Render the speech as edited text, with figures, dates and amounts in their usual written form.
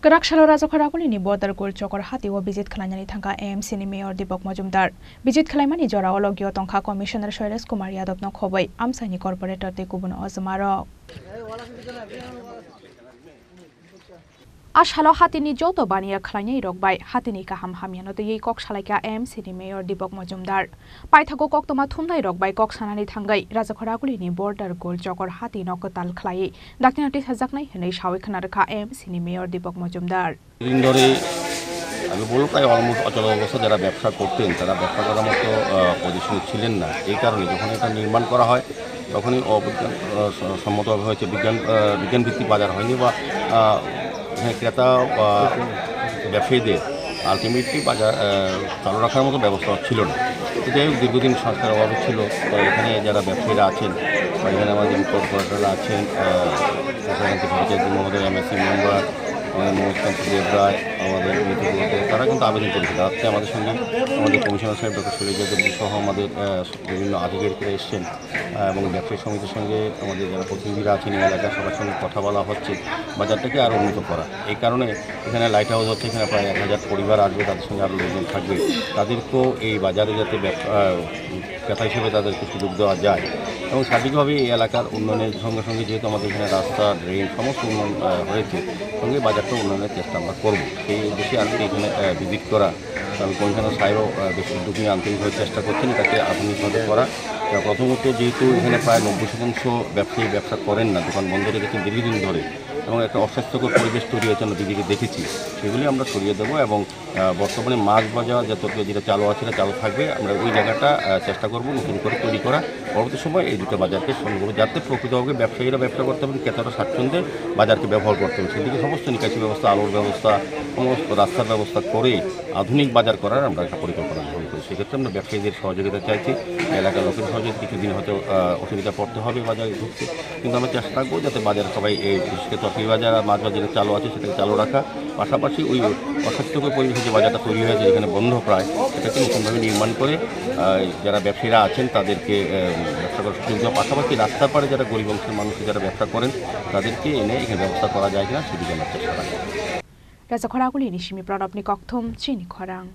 Kerakshalo Rajakharakulini border gol chokor hati o visit khalanyani thangka AMC ni Mayor Deepak Majumdar visit khalaimani jora ologyo tongkha Commissioner Shailesh Kumar Yadav no khobai amsani corporator te kubun ozmaro Ashalo hatini joto baniya khlanyai rokbai hatini kaham hamiano te kok shalaika AMC ni Mayor Deepak Majumdar paithago koktoma thumnai rokbai kok sanani thangai Rajakharakulini border gol chokor hati no kotal khlai daktinati sajaknai henai shawi khanarkha AMC ni Mayor Deepak Majumdar আমি বলব প্রায় almost অচল অবস্থা যারা ব্যবসা করতেন তারা ব্যবসা করার মতো পজিশনে ছিলেন না। এই কারণে যখন এটা নির্মাণ করা হয় তখনই সম্মতভাবে হয়েছে বিজ্ঞানভিত্তিক বাজার হয়নি বা এখানে ক্রেতা বা ব্যবসায়ীদের আলটিমেটলি বাজার চালু রাখার মতো ব্যবস্থা ছিল না। যাই হোক দীর্ঘদিন সংস্কার অভাবে ছিল। এখানে যারা ব্যবসায়ীরা আছেন বা এখানে আমাদের কর্পোরেটররা আছেন মহোদয় MSC মেম্বার রায় আমাদের তারা কিন্তু আবেদন করেছিল। আজকে আমাদের সঙ্গে আমাদের কমিশনার সাহেব ডক্টর শৈলেশ যাদব সহ আমাদের বিভিন্ন আধিকারিকরা এসছেন এবং ব্যবসায়ী সমিতির সঙ্গে আমাদের যারা প্রতিনিধিরা আছেন এলাকার সবার সঙ্গে কথা বলা হচ্ছে বাজারটাকে আরও উন্নত করা। এই কারণে এখানে লাইট হাউস হচ্ছে, এখানে প্রায় 1000 পরিবার আসবে, তাদের সঙ্গে আরও লোকজন থাকবে, তাদেরকেও এই বাজারে যাতে ক্রেতা হিসেবে তাদেরকে সুযোগ দেওয়া যায় এবং সার্বিকভাবে এই এলাকার উন্নয়নের সঙ্গে সঙ্গে যেহেতু আমাদের এখানে রাস্তা ড্রেন সমস্ত উন্নয়ন হয়েছে সঙ্গে বাজারটা উন্নয়নের চেষ্টা আমরা করবো। সেই উদ্দেশ্যে আজকে এখানে ভিজিট করা। কারণ কমিশনার সাহেবও বেশ উদ্যোগ নিয়ে আন্তরিকভাবে চেষ্টা করছেন এটাকে আধুনিকভাবে করা। প্রথমত যেহেতু এখানে প্রায় 90% ব্যবসায়ী ব্যবসা করেন না, দোকান বন্ধ রেখেছেন দীর্ঘদিন ধরে এবং একটা অস্বাস্থ্যকর পরিবেশ তৈরি হয়েছে আমরা দিদিকে দেখেছি, সেগুলি আমরা সরিয়ে দেবো এবং বর্তমানে মাছ বাজার যেটা চালু আছে সেটা চালু থাকবে। আমরা ওই জায়গাটা চেষ্টা করব নতুন করে তৈরি করা। পরবর্তী সময় এই দুটো বাজারকে সঙ্গে করবো যাতে প্রকৃতভাবে ব্যবসায়ীরা ব্যবসা করতে পারেন, ক্রেতারা স্বাচ্ছন্দ্যে বাজারকে ব্যবহার করতে হবে। সেদিকে সমস্ত নিকাশি ব্যবস্থা, আলোর ব্যবস্থা, সমস্ত রাস্তার ব্যবস্থা করে আধুনিক বাজার করার আমরা একটা পরিকল্পনা গ্রহণ করি। সেক্ষেত্রে আমরা ব্যবসায়ীদের সহযোগিতা চাইছি। এলাকার লোকের সহযোগিতা কিছুদিন হয়তো অসুবিধা পড়তে হবে বাজারে ঢুকতে, কিন্তু আমরা চেষ্টা রাখবো যাতে বাজারে সবাই এই বিশেষ করে তরকারি বাজার আর মাছ বাজারে চালু আছে সেটাকে চালু রাখা, পাশাপাশি ওই অস্বাস্থ্যকর পরিবেশে যে বাজারটা তৈরি হয়েছে এখানে বন্ধ প্রায় সেটাকে নতুনভাবে নির্মাণ করে যারা ব্যবসায়ীরা আছেন তাদেরকে ব্যবসা করার সুযোগ দেওয়া, পাশাপাশি রাস্তার পাড়ে যারা গরিব অংশের মানুষ যারা ব্যবসা করেন তাদেরকে এনে এখানে ব্যবস্থা করা যায় কিনা সেদিকে আমরা চেষ্টা রাখবো। Rajakharakulini Shimi Pradopni Kokthum Chini Khorang